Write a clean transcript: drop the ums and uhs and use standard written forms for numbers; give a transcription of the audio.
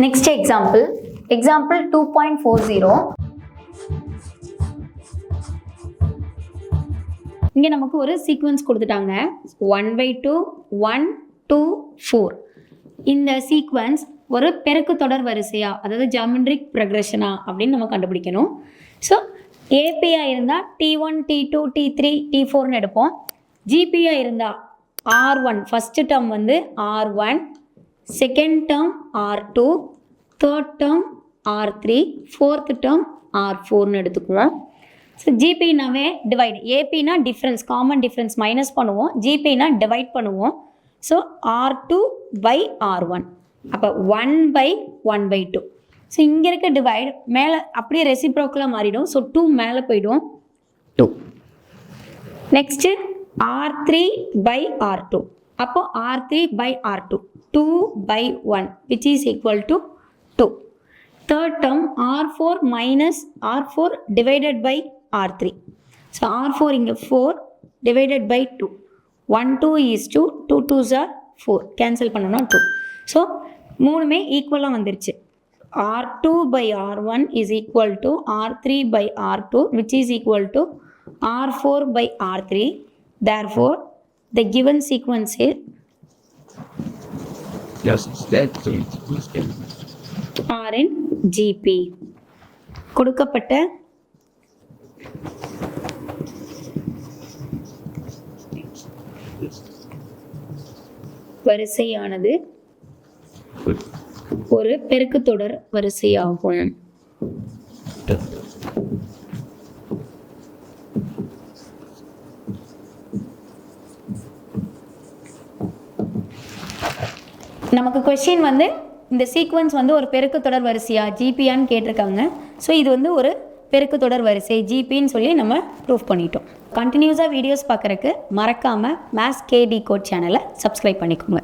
Next example 2.40. இங்கே நமக்கு ஒரு சீக்வன்ஸ் கொடுத்துட்டாங்க 1/2 1 2 4. இந்த சீக்வன்ஸ் ஒரு பெருக்கு தொடர் வரிசையா, அதாவது ஜாமெட்ரிக் ப்ரொக்ரெஷனா அப்படின்னு நம்ம கண்டுபிடிக்கணும். ஸோ ஏபியா இருந்தால் T1 T2 T3 T4ன்னு எடுப்போம். ஜிபியா இருந்தால் R1 ஃபஸ்ட்டு டேர்ம் வந்து R1, second term R2, third term R3, fourth term R4ன்னு எடுத்துக்குவோம். ஸோ ஜிபினாவே டிவைட், ஏபினா டிஃப்ரென்ஸ், காமன் டிஃப்ரென்ஸ் மைனஸ் பண்ணுவோம், ஜிபினா டிவைட் பண்ணுவோம். ஸோ R2/R1, அப்போ 1/1/2. ஸோ இங்கே இருக்க டிவைட் மேலே அப்படியே ரெசிப்ரோக்கலாக மாறிடும். ஸோ 2 மேலே போயிடும் 2. நெக்ஸ்ட்டு R3/R2, அப்போ R3/R2 2/1 which is equal to 2. Third term R4 minus R4 divided by R3. So R4 இங்கே 4 divided by 2. 1 2 is 2, 2 2s are 4. Cancel பண்ணணும் 2. ஸோ மூணுமே ஈக்குவலாக வந்துருச்சு. R2/R1 is equal to R3/R2 which is equal to R4/R3. Therefore, the given sequence is R in GP. கொடுக்கப்பட்ட வரிசையானது ஒரு பெருக்கு தொடர் வரிசையாகும். நமக்கு கொஸ்டின் வந்து இந்த சீக்வன்ஸ் வந்து ஒரு பெருக்கு தொடர் வரிசையா ஜிபியான்னு கேட்டிருக்காங்க. ஸோ இது வந்து ஒரு பெருக்கு தொடர் வரிசை ஜிபின்னு சொல்லி நம்ம ப்ரூஃப் பண்ணிட்டோம். கண்டினியூஸாக வீடியோஸ் பார்க்குறக்கு மறக்காமல் மேத்ஸ் கே டிகோட் சேனலை சப்ஸ்கிரைப் பண்ணிக்கோங்க.